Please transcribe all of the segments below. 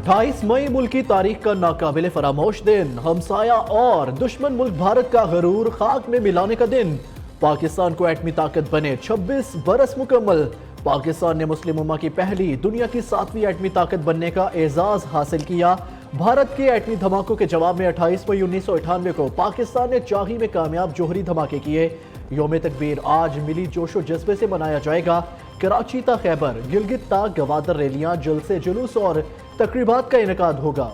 28 मई मुल्क की तारीख का नाकाबिले फरामोश दिन, हमसाया और दुश्मन मुल्क भारत का गरूर खाक में मिलाने का दिन। पाकिस्तान को एटमी ताकत बने 26 बरस मुकम्मल। पाकिस्तान ने मुस्लिम उम्मा की पहली, दुनिया की 7वीं एटमी ताकत बनने का एजाज हासिल किया। भारत के एटमी धमाकों के जवाब में 28 मई 1998 को पाकिस्तान ने चाही में कामयाब जोहरी धमाके किए। योम तकबीर आज मिली जोशो जज्बे से मनाया जाएगा। कराची ता खैबर, गिलगित ता गवादर रैलियां, जलसे जुलूस और तकरीबात का इनेकाद होगा।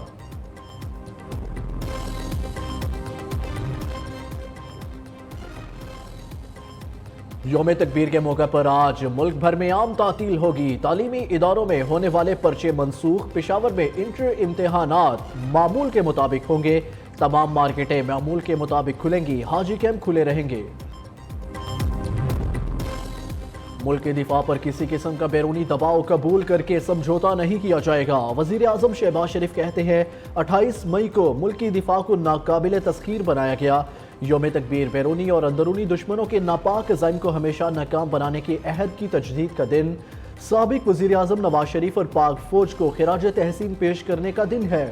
योम तकबीर के मौके पर आज मुल्क भर में आम तातील होगी। तालीमी इदारों में होने वाले पर्चे मनसूख। पेशावर में इंटर इम्तिहानात मामूल के मुताबिक होंगे। तमाम मार्केटें मामूल के मुताबिक खुलेंगी। हाजी कैंप खुले रहेंगे। मुल्क के दिफा पर किसी किस्म का बैरूनी दबाव कबूल करके समझौता नहीं किया जाएगा। वजीर आजम शहबाज शरीफ कहते हैं 28 मई को मुल्क की दिफा को नाकाबिले तस्खीर बनाया गया। योम तकबीर बैरूनी और अंदरूनी दुश्मनों के नापाक ज़ाइम को हमेशा नाकाम बनाने के अहद की तजदीद का दिन। साबिक वजीर आजम नवाज शरीफ और पाक फौज को खिराज तहसीन पेश करने का दिन है।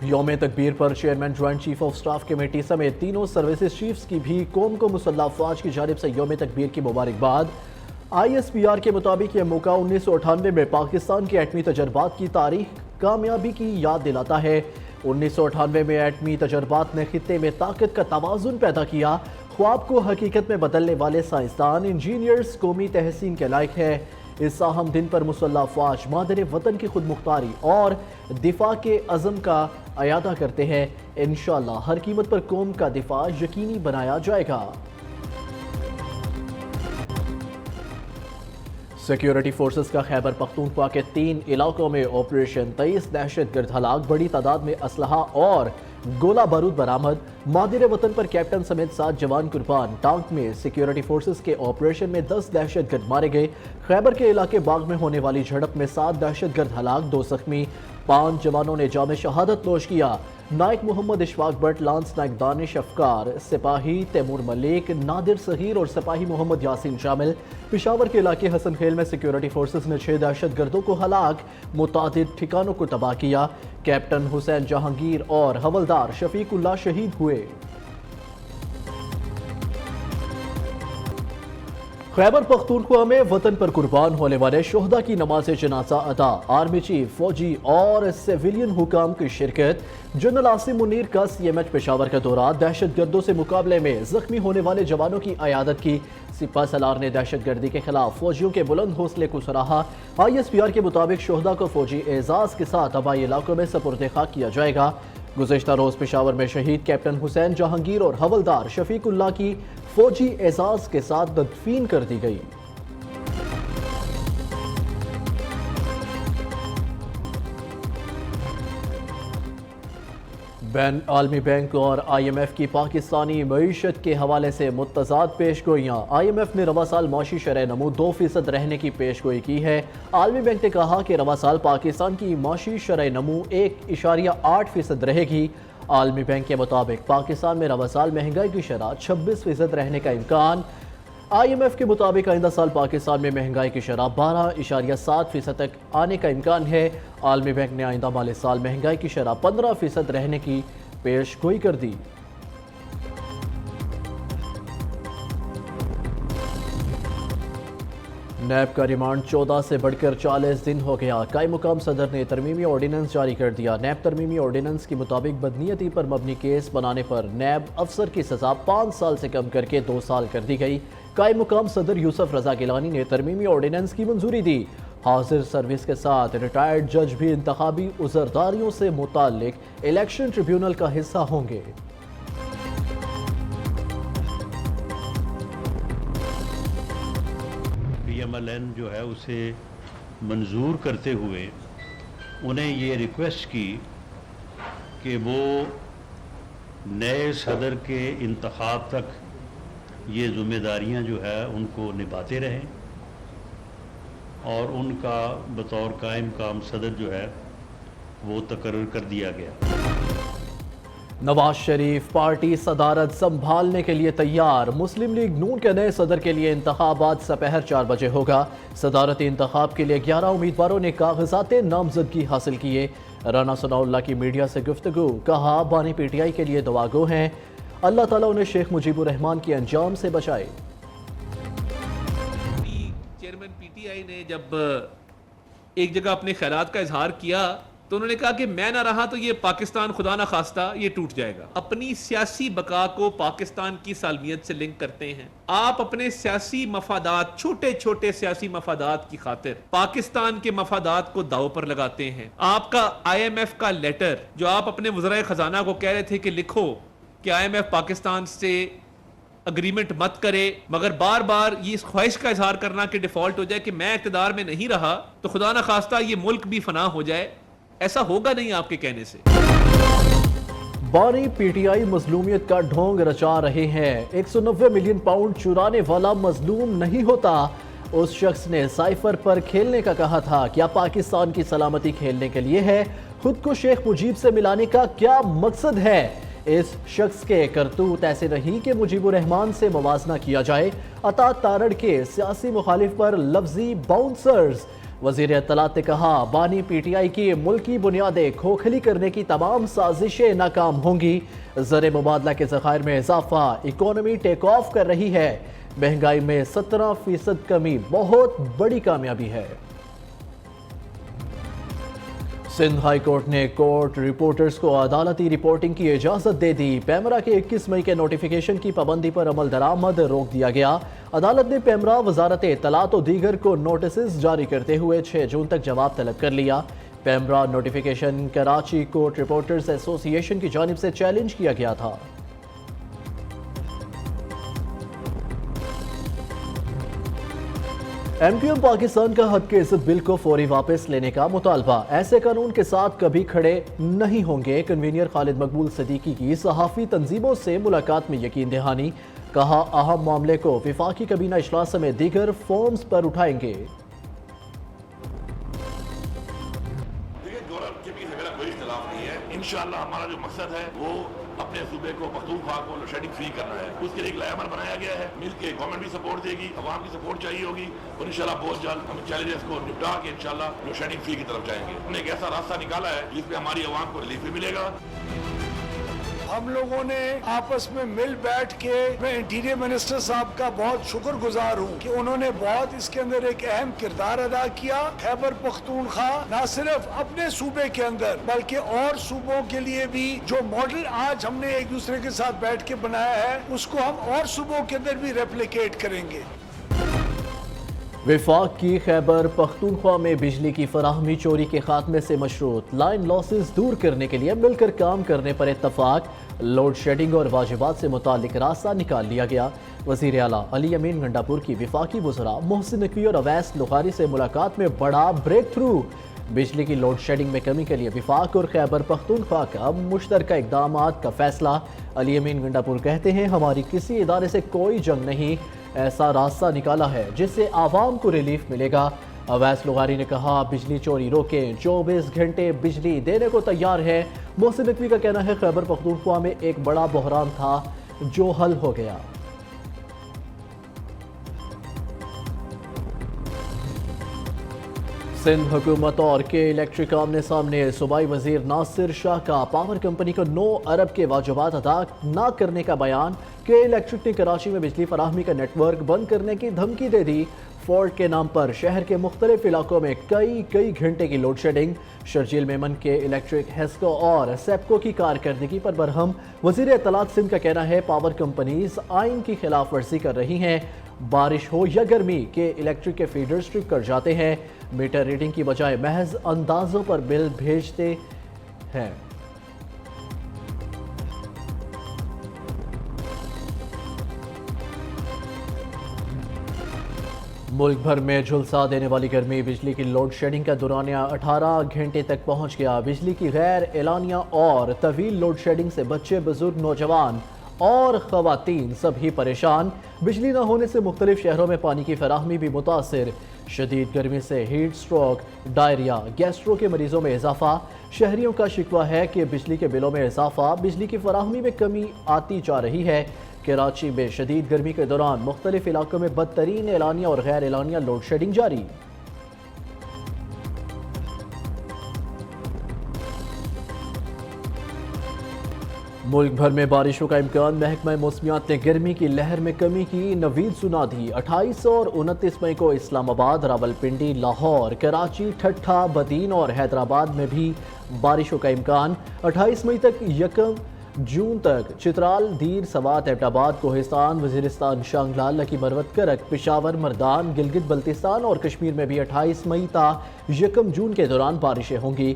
योम तकबीर पर chairman joint chief of staff committee समेत तीनों सर्विसेज चीफ्स की भी कौम को मुसल्लह अफवाज की जानिब से योम तकबीर की मुबारकबाद। ISPR के मुताबिक यह मौका 1998 में पाकिस्तान के एटमी तजर्बात की तारीख कामयाबी की याद दिलाता है। 1998 में एटमी तजर्बात ने खित्ते में ताकत का तवाज़ुन पैदा किया। ख्वाब को हकीकत में बदलने वाले साइंसदान, इंजीनियर्स कौमी तहसीन के लायक है। इस अहम दिन पर मुसल्लह अफवाज मादर वतन की खुद मुख्तारी और दिफा के अज़म का अयादा करते हैं। इंशाअल्लाह हर कीमत पर कौम का दिफा यकीनी बनाया जाएगा। सिक्योरिटी फोर्सेस का खैबर पख्तूनख्वा के 3 इलाकों में ऑपरेशन, 23 दहशतगर्द हलाक, बड़ी तादाद में असलहा और गोला बारूद बरामद। मादिर वतन पर कैप्टन समेत 7 जवान कुर्बान। टांक में सिक्योरिटी फोर्सेस के ऑपरेशन में 10 दहशतगर्द मारे गए। खैबर के इलाके बाग में होने वाली झड़प में 7 दहशतगर्द हलाक, 2 जख्मी। 5 जवानों ने जाम शहादत नोश किया। नायक मोहम्मद इशफाक भट्ट, लांस नायक दानिश अफकार, सिपाही तैमूर मलिक, नादिर सगीर और सिपाही मोहम्मद यासीन शामिल। पेशावर के इलाके हसन खेल में सिक्योरिटी फोर्सेस ने 6 दहशतगर्दों को हलाक, मुतादिद ठिकानों को तबाह किया। कैप्टन हुसैन जहांगीर और हवलदार शफीकुल्लाह शहीद हुए। खैबर पख्तूनख्वा में वतन पर कुर्बान होने वाले शोहदा की नमाज जनाजा अदा। आर्मी चीफ, फौजी और सिविलियन हुकाम की शिरकत। जनरल आसिम मुनीर का CMH पेशावर का दौरा। दहशतगर्दों से मुकाबले में जख्मी होने वाले जवानों की अयादत की। सिपा सलार ने दहशतगर्दी के खिलाफ फौजियों के बुलंद हौसले को सराहा। ISPR के मुताबिक शोहदा को फौजी एजाज के साथ हवाई इलाकों में सपुर्द खाक किया जाएगा। गुज़श्ता रोज पेशावर में शहीद कैप्टन हुसैन जहांगीर और हवलदार शफीकुल्लाह की फौजी एजाज के साथ तदफीन कर दी गई। बैन आलमी बैंक और IMF की पाकिस्तानी मईशत के हवाले से मुतज़ाद पेशगोइयाँ। IMF ने रवा साल मौशी शरह नमू 2% रहने की पेशगोई की है। आलमी बैंक ने कहा कि रवा साल पाकिस्तान की मौशी शरह नमू 1.8% रहेगी। आलमी बैंक के मुताबिक पाकिस्तान में रवा साल महंगाई की शरह 26% रहने का इम्कान। IMF के मुताबिक आइंदा साल पाकिस्तान में महंगाई की शरह 12.7% तक आने का इम्कान है। आलमी बैंक ने आइंदा माली साल महंगाई की शरह 15% रहने की पेशगोई कर दी। नैब का रिमांड 14 से बढ़कर 40 दिन हो गया। कायम मुकाम सदर ने तरमीमी ऑर्डिनेंस जारी कर दिया। नैब तरमीमी ऑर्डिनेंस के मुताबिक बदनीयती पर मबनी केस बनाने पर नैब अफसर की सजा 5 साल से कम करके 2 साल कर दी गई। कायम मुकाम सदर यूसुफ रजा गिलानी ने तरमीमी ऑर्डिनेंस की मंजूरी दी। हाजिर सर्विस के साथ रिटायर्ड जज भी इंतखाबी उज़रदारियों से मुताल्लिक इलेक्शन ट्रिब्यूनल का हिस्सा होंगे। PMLN जो है उसे मंजूर करते हुए उन्हें ये रिक्वेस्ट की कि वो नए सदर के इंतखाब तक ये ज़िम्मेदारियां जो है उनको निभाते रहें और उनका बतौर कायम काम सदर जो है वो तकर्रर कर दिया गया। नवाज शरीफ पार्टी सदारत संभालने के लिए तैयार। मुस्लिम लीग नून के नए सदर के लिए इंतखाबात सपहर 4 बजे होगा। सदारती इंतखाब के लिए 11 उम्मीदवारों ने कागजात नामजदगी हासिल किए। राना सनाउल्लाह की मीडिया से गुफ्तगू, कहा बानी पीटीआई के लिए दुआगो हैं, अल्लाह ताला उन्हें शेख मुजीबुर रहमान के अंजाम से बचाए। चेयरमैन पीटीआई ने जब एक जगह अपने ख्यालात का इजहार किया तो उन्होंने कहा कि मैं ना रहा तो ये पाकिस्तान खुदा ना खास्ता ये टूट जाएगा। अपनी सियासी बका को पाकिस्तान की सालमियत से लिंक करते हैं। आप अपने सियासी मफादात, छोटे छोटे सियासी मफादात की खातिर पाकिस्तान के मफादात को दाव पर लगाते हैं। आपका IMF का लेटर जो आप अपने वज़राए खजाना को कह रहे थे कि लिखो कि IMF पाकिस्तान से अग्रीमेंट मत करे, मगर बार बार ये इस ख्वाहिश का इजहार करना कि डिफॉल्ट हो जाए कि मैं इक़्तिदार में नहीं रहा तो खुदा ना खास्ता ये मुल्क भी फना हो जाए, ऐसा होगा नहीं आपके कहने से। बानी पीटीआई मजलूमियत का ढोंग रचा रहे हैं। 190 मिलियन पाउंड चुराने वाला मजलूम नहीं होता। उस शख्स ने साइफर पर खेलने का कहा था। क्या पाकिस्तान की सलामती खेलने के लिए है? खुद को शेख मुजीब से मिलाने का क्या मकसद है? इस शख्स के करतूत ऐसे नहीं कि मुजीबुर रहमान से मुवाजना किया जाए। अता तारड़ के सियासी मुखालिफ पर लफ्जी बाउंसर्स। वजीर इत्तलात ने कहा, बानी पीटीआई की मुल्की बुनियादें खोखली करने की तमाम साजिशें नाकाम होंगी। ज़र मुबादला के ज़खायर में इजाफा, इकोनॉमी टेक ऑफ कर रही है। महंगाई में 17% कमी बहुत बड़ी कामयाबी है। सिंध हाई कोर्ट ने कोर्ट रिपोर्टर्स को अदालती रिपोर्टिंग की इजाज़त दे दी। पैमरा के 21 मई के नोटिफिकेशन की पाबंदी पर अमल दरामद रोक दिया गया। अदालत ने पैमरा, वजारत इत्तलात और दीगर को नोटिस जारी करते हुए 6 जून तक जवाब तलब कर लिया। PEMRA notification Karachi court reporters association की जानिब से चैलेंज किया गया था। MQM पाकिस्तान का हक के इज्जत बिल को फौरी वापस लेने का मुतालबा। ऐसे कानून के साथ कभी खड़े नहीं होंगे। कन्वीनियर खालिद मकबूल सदीकी की सहाफ़ी तंजीमों से मुलाकात में यकीन दहानी। कहा, अहम मामले को विफाकी कबीना इजलास में दीगर फॉर्म्स पर उठाएंगे। इंशाअल्लाह हमारा जो मकसद है वो अपने सूबे को, पख्तूनख्वा को शेडिंग फ्री करना है। उसके लिए एक लायामर बनाया गया है। मिलके गवर्नमेंट भी सपोर्ट देगी, अवाम की सपोर्ट चाहिए होगी और इंशाअल्लाह बहुत जल्द हम चैलेंजेस को निपटा के इंशाअल्लाह शेडिंग फ्री की तरफ जाएंगे। हमने एक ऐसा रास्ता निकाला है जिसमें हमारी अवाम को रिलीफ भी मिलेगा। हम लोगों ने आपस में मिल बैठ के, मैं इंटीरियर मिनिस्टर साहब का बहुत शुक्रगुजार हूँ कि उन्होंने बहुत इसके अंदर एक अहम किरदार अदा किया। खैबर पख्तूनख्वा न सिर्फ अपने सूबे के अंदर बल्कि और सूबों के लिए भी जो मॉडल आज हमने एक दूसरे के साथ बैठ के बनाया है उसको हम और सूबों के अंदर भी रेप्लिकेट करेंगे। विफाक की खैबर पख्तूनख्वा में बिजली की फराहमी चोरी के खात्मे से मशरूत। लाइन लॉसेस दूर करने के लिए मिलकर काम करने पर इत्तफाक। लोड शेडिंग और वाजिबात से मुतालिक रास्ता निकाल लिया गया। वज़ीर आला अली अमीन गंडापुर की विफाकी वज़रा मोहसिन नकवी और अवैस लुगारी से मुलाकात में बड़ा ब्रेक थ्रू। बिजली की लोड शेडिंग में कमी के लिए विफाक और खैबर पख्तूनख्वा का मुश्तरका इक़दामात का फैसला। अली अमीन गंडापुर कहते हैं, हमारी किसी इदारे से कोई जंग नहीं, ऐसा रास्ता निकाला है जिससे आवाम को रिलीफ मिलेगा। अवैस लुगारी ने कहा, बिजली चोरी रोकें, 24 घंटे बिजली देने को तैयार है। मोहसिन नकवी का कहना है, खैबर पख्तूनख्वा में एक बड़ा बहरान था जो हल हो गया। सिंध हुकूमत और के इलेक्ट्रिक आमने सामने। सूबाई वजीर नासिर शाह का पावर कंपनी को 9 अरब के वाजिबात अदा न करने का बयान। के इलेक्ट्रिक ने कराची में बिजली फराहमी का नेटवर्क बंद करने की धमकी दे दी। फॉल्ट के नाम पर शहर के मुख्तलिफ इलाकों में कई घंटे की लोड शेडिंग। शर्जील मेमन के इलेक्ट्रिक, हेस्को और सेप्को की कारकर्दगी पर बरहम। वजीर इत्तलात सिंध का कहना है, पावर कंपनीज आइन की खिलाफ वर्जी कर रही हैं। बारिश हो या गर्मी के इलेक्ट्रिक के फीडर्स ट्रिप कर जाते हैं। मीटर रीडिंग की बजाय महज अंदाजों पर बिल भेजते हैं। मुल्क भर में झुलसा देने वाली गर्मी। बिजली की लोड शेडिंग का दौरानिया 18 घंटे तक पहुंच गया। बिजली की गैर एलानिया और तवील लोड शेडिंग से बच्चे, बुजुर्ग, नौजवान اور خواتین سبھی پریشان، بجلی نہ ہونے سے مختلف شہروں میں پانی کی فراہمی بھی متاثر، شدید گرمی سے ہیٹ سٹروک، ڈائریا، گیسٹرو کے مریضوں میں اضافہ، شہریوں کا شکوہ ہے کہ بجلی کے بلوں میں اضافہ، بجلی کی فراہمی میں کمی آتی جا رہی ہے۔ کراچی میں شدید گرمی کے دوران مختلف علاقوں میں بدترین اعلانیہ اور غیر اعلانیہ لوڈ شیڈنگ جاری۔ ملک بھر میں بارشوں کا امکان، محکمہ موسمیات نے گرمی کی لہر میں کمی کی نوید سنا دی۔ 28 اور 29 مئی کو اسلام آباد، راولپنڈی، لاہور، کراچی، ٹھٹھہ، بدین اور حیدرآباد میں بھی بارشوں کا امکان۔ 28 مئی تک 1 جون تک چترال، دیر، سوات، ایبٹ آباد، کوہستان، وزیرستان، شانگلہ، لکی مروت، کرک، پشاور، مردان، گلگت بلتستان اور کشمیر میں بھی 28 مئی تا 1 جون کے دوران بارشیں ہوں گی۔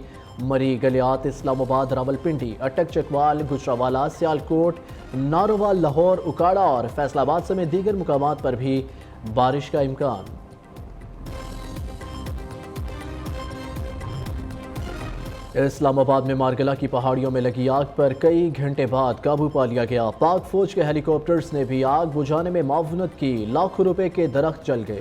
مری، گلیات، اسلام آباد، راولپنڈی، اٹک، چکوال، گجرانوالہ، سیالکوٹ، ناروال، لاہور، اکاڑا اور فیصل آباد سمیت دیگر مقامات پر بھی بارش کا امکان۔ اسلام آباد میں مارگلہ کی پہاڑیوں میں لگی آگ پر کئی گھنٹے بعد قابو پا لیا گیا۔ پاک فوج کے ہیلی کاپٹرز نے بھی آگ بجھانے میں معاونت کی، لاکھوں روپے کے درخت جل گئے۔